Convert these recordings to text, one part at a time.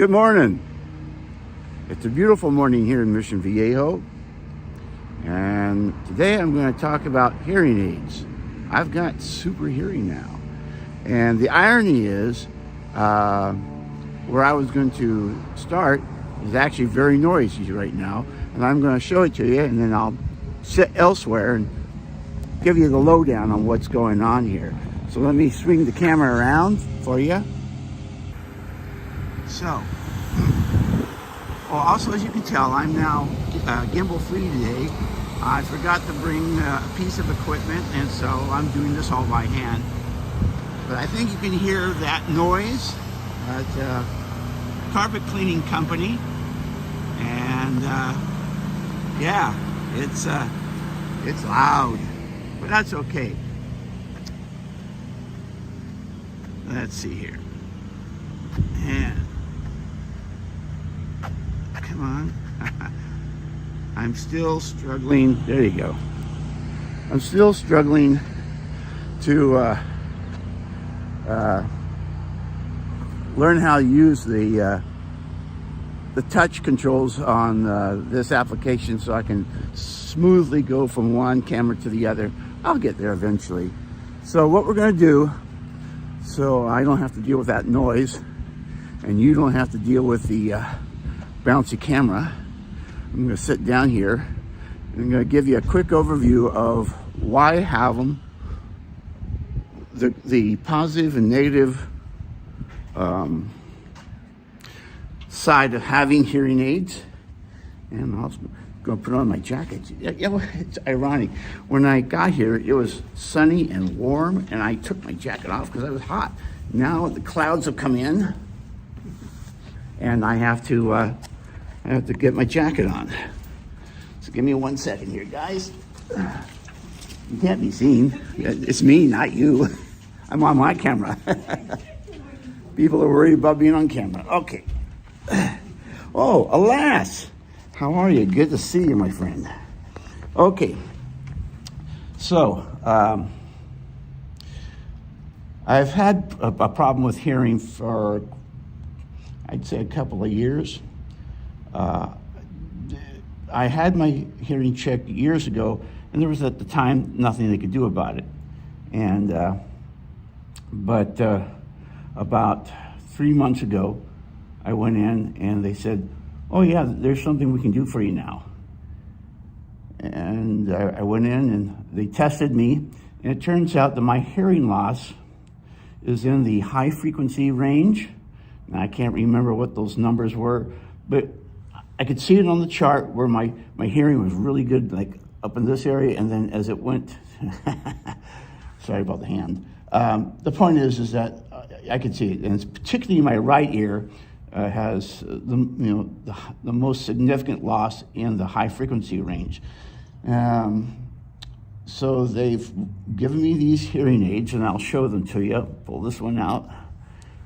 Good morning. It's a beautiful morning here in Mission Viejo, and today I'm going to talk about hearing aids. I've got super hearing now, and the irony is where I was going to start is actually very noisy right now, and I'm going to show it to you, and then I'll sit elsewhere and give you the lowdown on what's going on here. So let me swing the camera around for you. So, also as you can tell, I'm now gimbal free today. I forgot to bring a piece of equipment, and so I'm doing this all by hand. But I think you can hear that noise at carpet cleaning company, and yeah, it's loud, but that's okay. Let's see here, and come on. I'm still struggling. There you go. I'm still struggling to learn how to use the touch controls on this application so I can smoothly go from one camera to the other. I'll get there eventually. So what we're going to do, so I don't have to deal with that noise and you don't have to deal with the bouncy camera, I'm going to sit down here and I'm going to give you a quick overview of why I have them, the positive and negative side of having hearing aids. And I'm also going to put on my jacket. It's ironic. When I got here, it was sunny and warm, and I took my jacket off because I was hot. Now the clouds have come in, and I have to get my jacket on. So give me 1 second here, guys. You can't be seen. It's me, not you. I'm on my camera. People are worried about being on camera. Okay. Oh, alas. How are you? Good to see you, my friend. Okay. So, I've had a problem with hearing for, I'd say, a couple of years. I had my hearing checked years ago, and there was at the time nothing they could do about it. And but about 3 months ago, I went in and they said, "Oh yeah, there's something we can do for you now." And I went in and they tested me, and it turns out that my hearing loss is in the high frequency range. And I can't remember what those numbers were, but I could see it on the chart where my hearing was really good, like up in this area, and then as it went, sorry about the hand. The point is that I could see it, and it's particularly my right ear has the most significant loss in the high frequency range. So they've given me these hearing aids, and I'll show them to you. Pull this one out.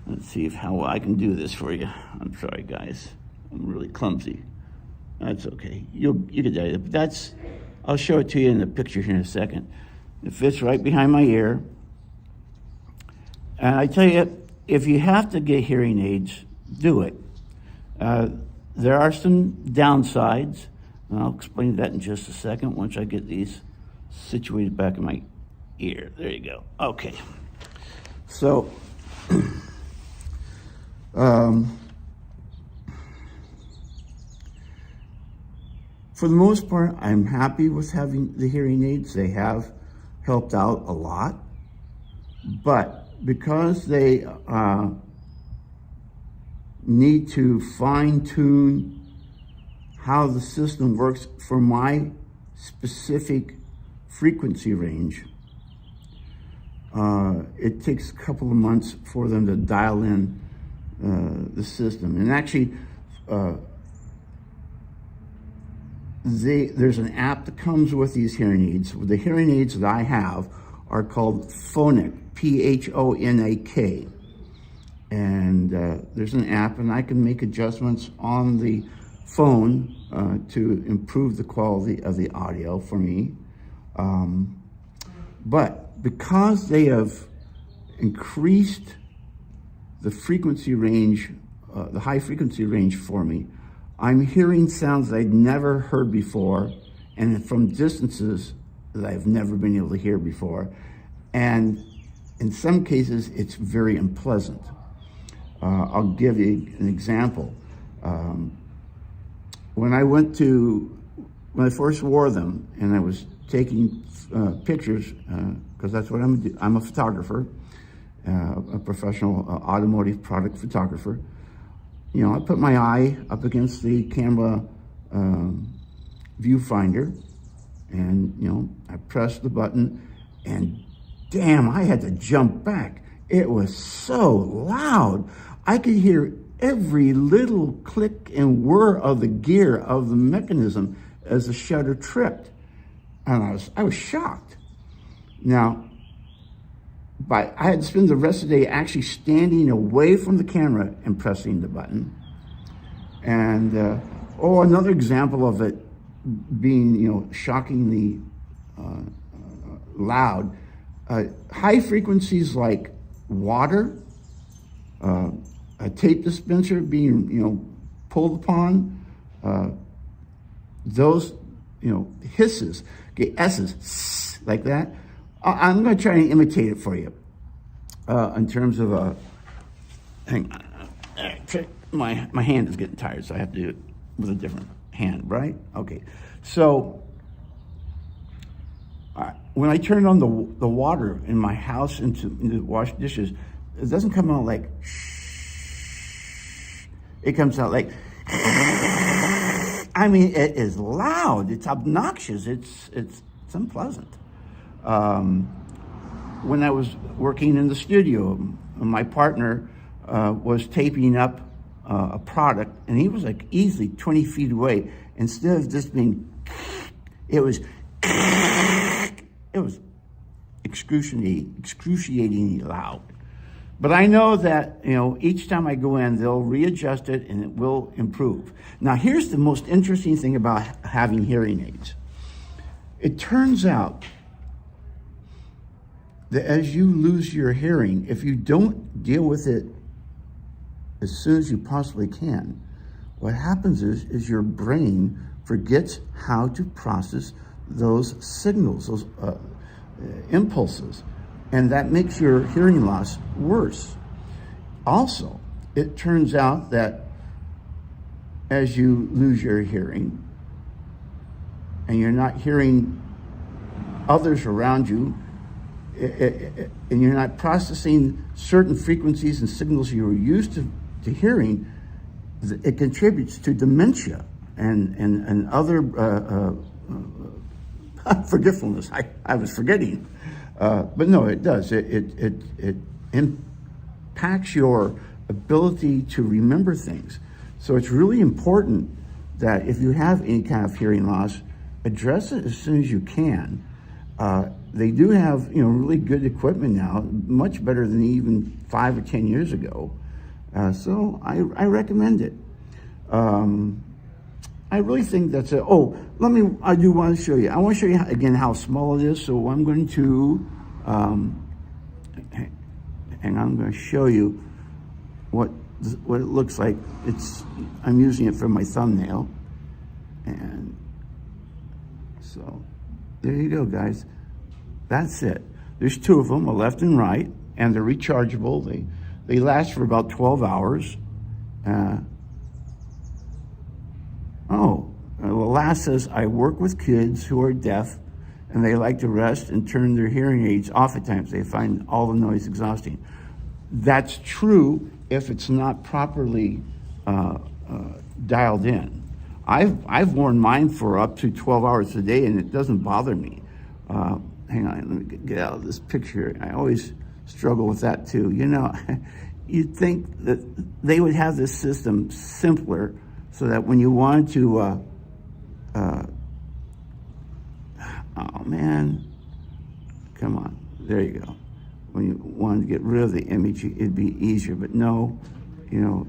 Let's see how I can do this for you. I'm sorry, guys. I'm really clumsy. That's okay. You can do it. But I'll show it to you in the picture here in a second. It fits right behind my ear. And I tell you, if you have to get hearing aids, do it. There are some downsides, and I'll explain that in just a second once I get these situated back in my ear. There you go. Okay. So, for the most part, I'm happy with having the hearing aids. They have helped out a lot, but because they need to fine-tune how the system works for my specific frequency range, it takes a couple of months for them to dial in the system. And actually, there's an app that comes with these hearing aids. The hearing aids that I have are called Phonak, P-H-O-N-A-K. And there's an app, and I can make adjustments on the phone to improve the quality of the audio for me. But because they have increased the frequency range the high frequency range for me, I'm hearing sounds I'd never heard before, and from distances that I've never been able to hear before. And in some cases, it's very unpleasant. I'll give you an example. When I first wore them, and I was taking pictures, because that's what I'm a photographer, a professional automotive product photographer. You know, I put my eye up against the camera viewfinder, and, you know, I pressed the button, and damn, I had to jump back. It was so loud. I could hear every little click and whir of the gear of the mechanism as the shutter tripped. And I was shocked. Now, I had to spend the rest of the day actually standing away from the camera and pressing the button. And, another example of it being, you know, shockingly loud, high frequencies like water, a tape dispenser being, you know, pulled upon, those, you know, hisses, okay, S's, like that. I'm going to try and imitate it for you in terms of hang on. My hand is getting tired, so I have to do it with a different hand, right? Okay. So when I turn on the water in my house into wash dishes, it doesn't come out like shh. It comes out like I mean, it is loud. It's obnoxious. It's unpleasant. When I was working in the studio, my partner was taping up a product, and he was like easily 20 feet away. Instead of just being, it was excruciatingly loud. But I know that, you know, each time I go in, they'll readjust it and it will improve. Now, here's the most interesting thing about having hearing aids. It turns out that as you lose your hearing, if you don't deal with it as soon as you possibly can, what happens is your brain forgets how to process those signals, those impulses. And that makes your hearing loss worse. Also, it turns out that as you lose your hearing and you're not hearing others around you, and you're not processing certain frequencies and signals you were used to hearing, it contributes to dementia and other forgetfulness. I was forgetting. But no, it does. It impacts your ability to remember things. So it's really important that if you have any kind of hearing loss, address it as soon as you can. They do have, you know, really good equipment now, much better than even 5 or 10 years ago. So I recommend it. I really think that's it. Oh, I do want to show you. I want to show you again how small it is. So I'm going to, and I'm going to show you what it looks like. I'm using it for my thumbnail. And so there you go, guys. That's it. There's 2 of them, a left and right, and they're rechargeable. They last for about 12 hours. The last says, I work with kids who are deaf and they like to rest and turn their hearing aids off at times. They find all the noise exhausting. That's true if it's not properly dialed in. I've worn mine for up to 12 hours a day and it doesn't bother me. Hang on, let me get out of this picture. I always struggle with that too. You know, you'd think that they would have this system simpler so that when you wanted to, oh man, come on, there you go. When you wanted to get rid of the image, it'd be easier, but no, you know,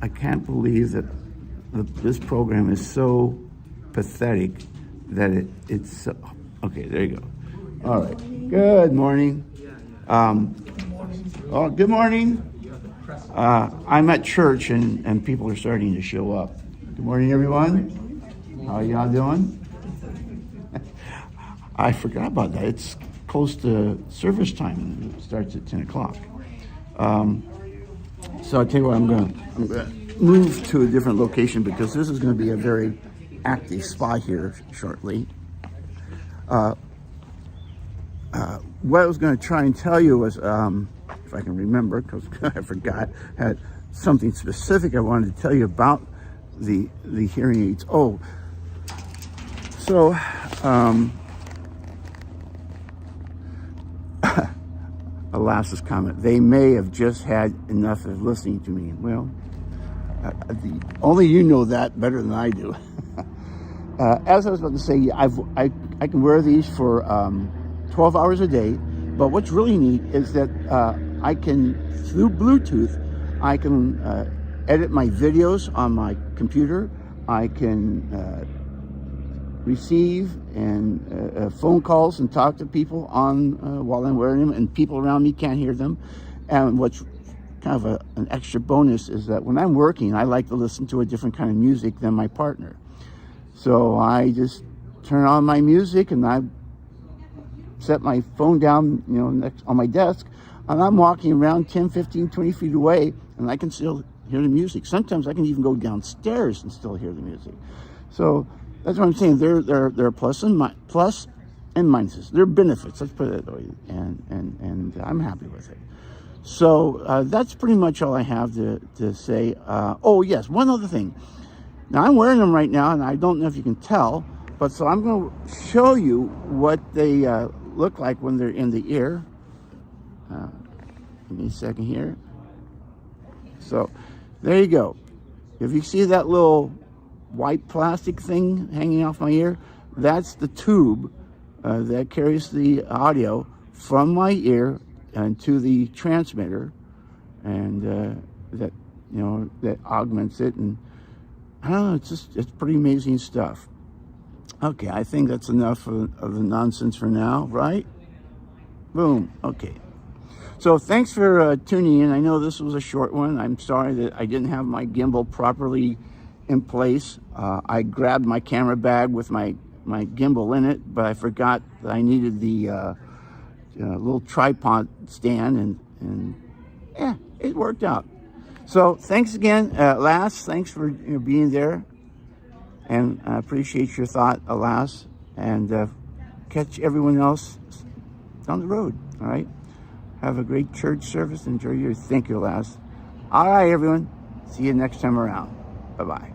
I can't believe that this program is so pathetic that it's, okay, there you go. All right, good morning. Good morning. I'm at church and people are starting to show up. Good morning, everyone. How y'all doing? I forgot about that. It's close to service time and it starts at 10 o'clock. So I'll tell you what, I'm gonna move to a different location because this is gonna be a very active spot here shortly. What I was going to try and tell you was, if I can remember, because I forgot, had something specific I wanted to tell you about the hearing aids. Oh, so Alaska's comment, they may have just had enough of listening to me. Well, only you know that better than I do. As I was about to say, I can wear these for 12 hours a day, but what's really neat is that I can, through Bluetooth, I can edit my videos on my computer. I can receive and phone calls and talk to people on while I'm wearing them, and people around me can't hear them. And what's kind of an extra bonus is that when I'm working, I like to listen to a different kind of music than my partner. So I just turn on my music and I set my phone down, next on my desk, and I'm walking around 10, 15, 20 feet away, and I can still hear the music. Sometimes I can even go downstairs and still hear the music. So that's what I'm saying. There are plus and minuses. There are benefits. Let's put it that way, and I'm happy with it. So that's pretty much all I have to say. Oh yes, one other thing. Now I'm wearing them right now, and I don't know if you can tell, but so I'm going to show you what they look like when they're in the ear. Give me a second here. So there you go. If you see that little white plastic thing hanging off my ear, that's the tube that carries the audio from my ear and to the transmitter, and that that augments it. And I don't know, it's pretty amazing stuff. Okay, I think that's enough of the nonsense for now, right? Boom. Okay. So thanks for tuning in. I know this was a short one. I'm sorry that I didn't have my gimbal properly in place. I grabbed my camera bag with my gimbal in it, but I forgot that I needed the little tripod stand, and yeah, it worked out. So thanks again, Lass. Thanks for being there. And I appreciate your thought, Alas, and catch everyone else down the road, all right? Have a great church service. Enjoy your, thank you, Alas. All right, everyone. See you next time around. Bye-bye.